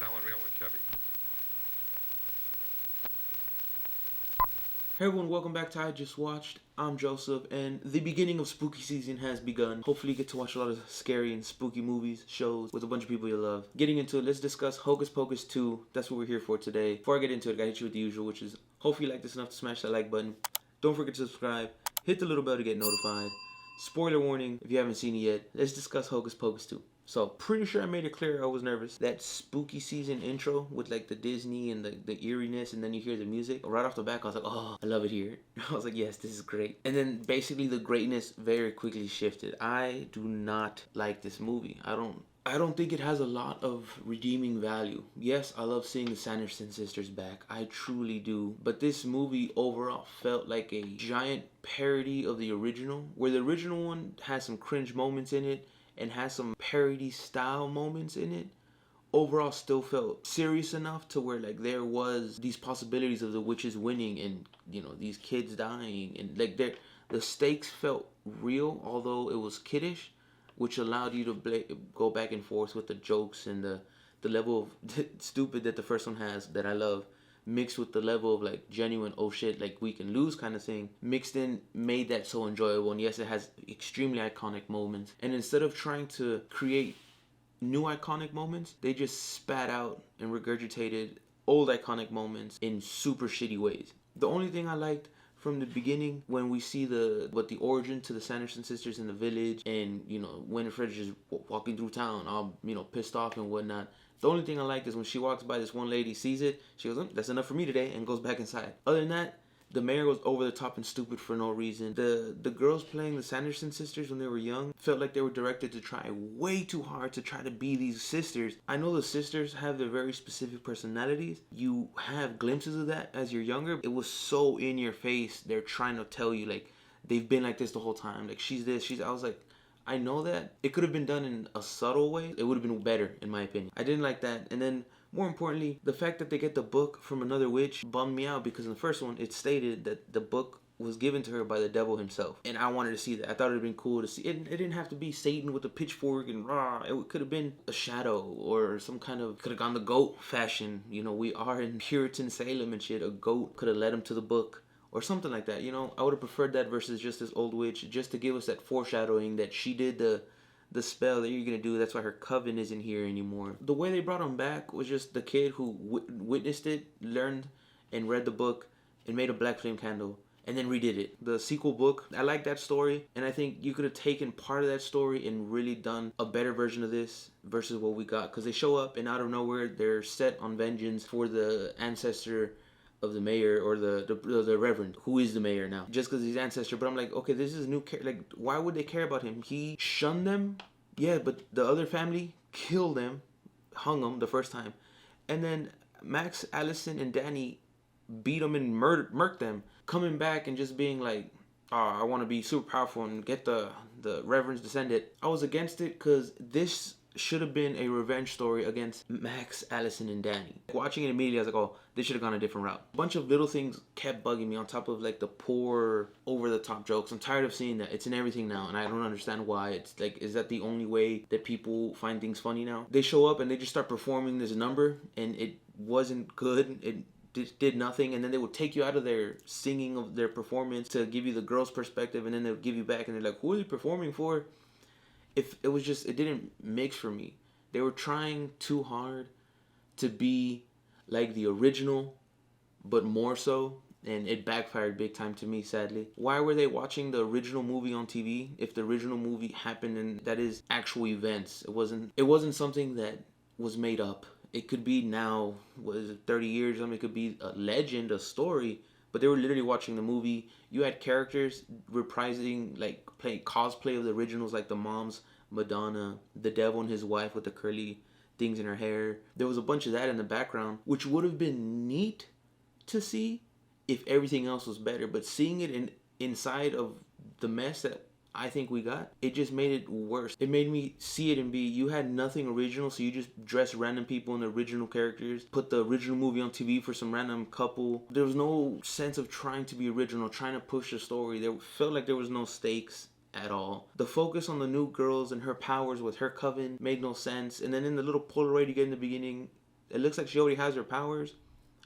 selling real one Chevy. Hey everyone, welcome back to I Just Watched. I'm Joseph, and the beginning of spooky season has begun. Hopefully you get to watch a lot of scary and spooky movies, shows, with a bunch of people you love. Getting into it, let's discuss Hocus Pocus 2. That's what we're here for today. Before I get into it, I gotta hit you with the usual, which is hopefully you like this enough to smash that like button. Don't forget to subscribe. Hit the little bell to get notified. Spoiler warning if you haven't seen it yet. Let's discuss Hocus Pocus 2. So, pretty sure I made it clear I was nervous. That spooky season intro with like the Disney and the eeriness, and then you hear the music. Right off the back, I was like, oh, I love it here. I was like, yes, this is great. And then basically the greatness very quickly shifted. I do not like this movie. I don't think it has a lot of redeeming value. Yes, I love seeing the Sanderson Sisters back. I truly do. But this movie overall felt like a giant parody of the original, where the original one has some cringe moments in it and has some parody style moments in it. Overall still felt serious enough to where like there was these possibilities of the witches winning and these kids dying, and like the stakes felt real, although it was kiddish, which allowed you to go back and forth with the jokes and the level of stupid that the first one has that I love, mixed with the level of like genuine oh shit, like we can lose kind of thing, mixed in, made that so enjoyable. And yes, it has extremely iconic moments, and instead of trying to create new iconic moments, they just spat out and regurgitated old iconic moments in super shitty ways. The only thing I liked from the beginning, when we see the origin to the Sanderson sisters in the village, and Winifred's just walking through town all pissed off and whatnot. The only thing I like is when she walks by, this one lady sees it, she goes, that's enough for me today, and goes back inside. Other than that, the mayor was over the top and stupid for no reason. The girls playing the Sanderson sisters when they were young felt like they were directed to try way too hard to try to be these sisters. I know the sisters have their very specific personalities. You have glimpses of that as you're younger. It was so in your face. They're trying to tell you like they've been like this the whole time. Like she's this, I was like, I know that. It could have been done in a subtle way. It would have been better, in my opinion. I didn't like that. And then, more importantly, the fact that they get the book from another witch bummed me out, because in the first one, it stated that the book was given to her by the devil himself. And I wanted to see that. I thought it would have been cool to see. It didn't have to be Satan with a pitchfork and rah. It could have been a shadow or some kind of, could have gone the goat fashion. We are in Puritan Salem and shit. A goat could have led him to the book, or something like that. I would have preferred that versus just this old witch, just to give us that foreshadowing that she did the spell that you're gonna do. That's why her coven isn't here anymore. The way they brought him back was just the kid who witnessed it, learned and read the book, and made a black flame candle, and then redid it. The sequel book, I like that story, and I think you could have taken part of that story and really done a better version of this versus what we got. Because they show up and out of nowhere they're set on vengeance for the ancestor of the mayor, or the reverend, who is the mayor now, just because he's ancestor. But I'm like, okay, this is new. Like, why would they care about him? He shunned them, yeah, but the other family killed them, hung them the first time, and then Max, Allison, and Danny beat them and murked them, coming back and just being like, oh, I want to be super powerful and get the reverend's descendant. I was against it because this should have been a revenge story against Max, Allison, and Danny. Watching it immediately, I was like, oh, they should have gone a different route. A bunch of little things kept bugging me, on top of like the poor, over-the-top jokes. I'm tired of seeing that. It's in everything now, and I don't understand why. It's like, is that the only way that people find things funny now? They show up and they just start performing this number, and it wasn't good. It did nothing, and then they would take you out of their singing of their performance to give you the girl's perspective, and then they would give you back, and they're like, who are you performing for? If it was just, it didn't mix for me. They were trying too hard to be like the original, but more so, and it backfired big time to me, sadly. Why were they watching the original movie on TV if the original movie happened and that is actual events? It wasn't something that was made up. It could be now, what is it, 30 years? I mean, it could be a legend, a story, but they were literally watching the movie. You had characters reprising, like playing cosplay of the originals, like the moms, Madonna, the devil and his wife with the curly things in her hair. There was a bunch of that in the background, which would have been neat to see if everything else was better. But seeing it inside of the mess that I think we got, it just made it worse. It made me see it and be, you had nothing original, so you just dressed random people in the original characters, put the original movie on TV for some random couple. There was no sense of trying to be original, trying to push the story. There felt like there was no stakes at all. The focus on the new girls and her powers with her coven made no sense. And then in the little Polaroid you get in the beginning, it looks like she already has her powers.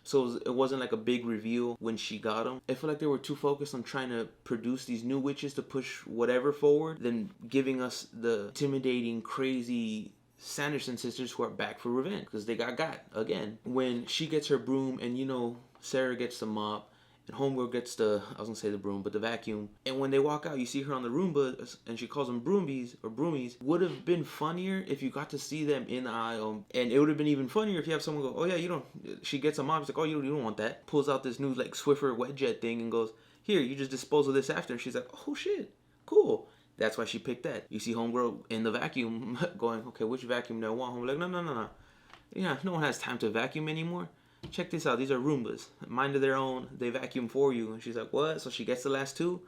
So it wasn't like a big reveal when she got them. I feel like they were too focused on trying to produce these new witches to push whatever forward than giving us the intimidating, crazy Sanderson sisters who are back for revenge because they got again. When she gets her broom and Sarah gets the mop and Homegirl gets I was gonna say the broom, but the vacuum. And when they walk out, you see her on the Roomba, and she calls them broomies or broomies. Would have been funnier if you got to see them in the aisle, and it would have been even funnier if you have someone go, "Oh yeah, you don't." She gets a mop, she's like, "Oh, you don't want that." Pulls out this new like Swiffer wet jet thing and goes, "Here, you just dispose of this after." And she's like, "Oh shit, cool." That's why she picked that. You see Homegirl in the vacuum going, "Okay, which vacuum do I want?" Homegirl like, no. Yeah, no one has time to vacuum anymore. Check this out. These are Roombas. Mind of their own. They vacuum for you. And she's like, what? So she gets the last two?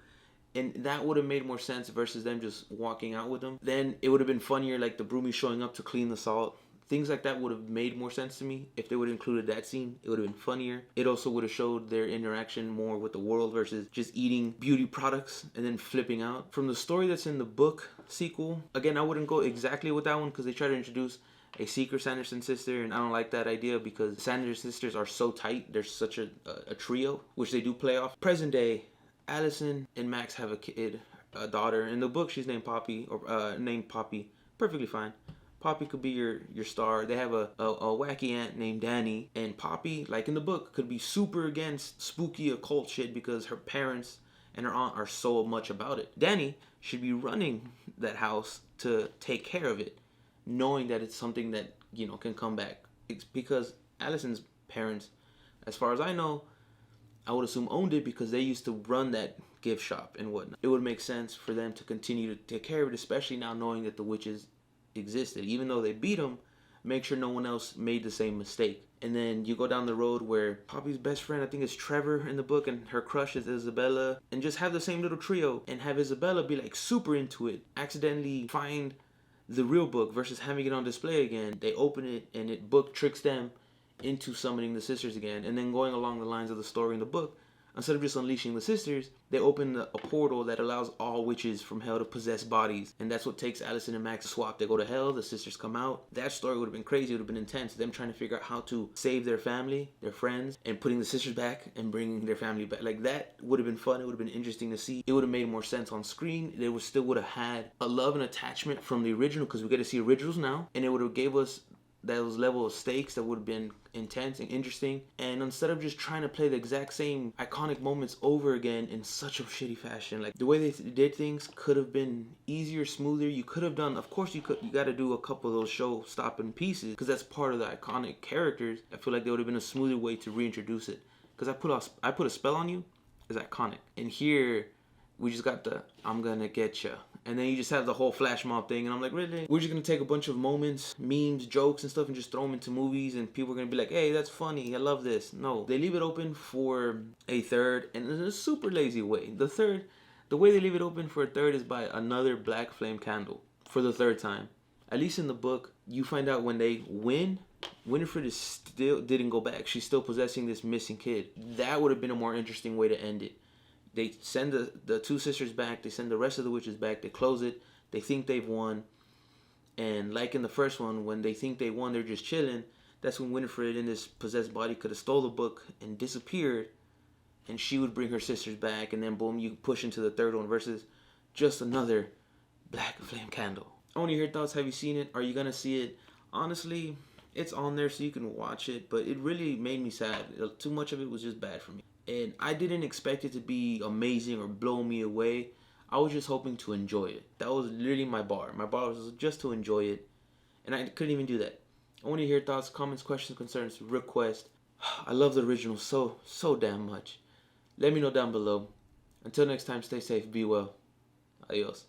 And that would have made more sense versus them just walking out with them. Then it would have been funnier, like the broomies showing up to clean the salt. Things like that would have made more sense to me if they would have included that scene. It would have been funnier. It also would have showed their interaction more with the world versus just eating beauty products and then flipping out. From the story that's in the book sequel, again, I wouldn't go exactly with that one because they try to introduce a secret Sanderson sister, and I don't like that idea because Sanderson sisters are so tight. They're such a trio, which they do play off. Present day, Allison and Max have a kid, a daughter. In the book, she's named Poppy, or named Poppy. Perfectly fine. Poppy could be your star. They have a wacky aunt named Danny, and Poppy, like in the book, could be super against spooky occult shit because her parents and her aunt are so much about it. Danny should be running that house to take care of it, knowing that it's something that, can come back. It's because Allison's parents, as far as I know, I would assume owned it because they used to run that gift shop and whatnot. It would make sense for them to continue to take care of it, especially now knowing that the witches existed. Even though they beat them, make sure no one else made the same mistake. And then you go down the road where Poppy's best friend, I think, is Trevor in the book, and her crush is Isabella, and just have the same little trio and have Isabella be like super into it, accidentally find the real book versus having it on display again. They open it and it book tricks them into summoning the sisters again. And then going along the lines of the story in the book, instead of just unleashing the sisters, they open a portal that allows all witches from hell to possess bodies. And that's what takes Allison and Max to swap. They go to hell, the sisters come out. That story would have been crazy. It would have been intense. Them trying to figure out how to save their family, their friends, and putting the sisters back and bringing their family back. Like, that would have been fun. It would have been interesting to see. It would have made more sense on screen. They would still would have had a love and attachment from the original because we get to see originals now. And it would have gave us those level of stakes that would have been intense and interesting. And instead of just trying to play the exact same iconic moments over again in such a shitty fashion, like the way they did things could have been easier, smoother. You could have done, of course you got to do a couple of those show stopping pieces because that's part of the iconic characters. I feel like there would have been a smoother way to reintroduce it because I put a spell on you is iconic. And here we just got the I'm gonna get ya. And then you just have the whole flash mob thing. And I'm like, really? We're just going to take a bunch of moments, memes, jokes, and stuff and just throw them into movies. And people are going to be like, hey, that's funny. I love this. No. They leave it open for a third. And in a super lazy way. The way they leave it open for a third is by another black flame candle. For the third time. At least in the book, you find out when they win, Winifred didn't go back. She's still possessing this missing kid. That would have been a more interesting way to end it. They send the two sisters back. They send the rest of the witches back. They close it. They think they've won. And like in the first one, when they think they won, they're just chilling. That's when Winifred in this possessed body could have stole the book and disappeared. And she would bring her sisters back. And then boom, you push into the third one versus just another black flame candle. I want to hear your thoughts. Have you seen it? Are you going to see it? Honestly, it's on there so you can watch it. But it really made me sad. Too much of it was just bad for me. And I didn't expect it to be amazing or blow me away. I was just hoping to enjoy it. That was literally my bar. My bar was just to enjoy it. And I couldn't even do that. I want to hear thoughts, comments, questions, concerns, requests. I love the original so damn much. Let me know down below. Until next time, stay safe, be well. Adios.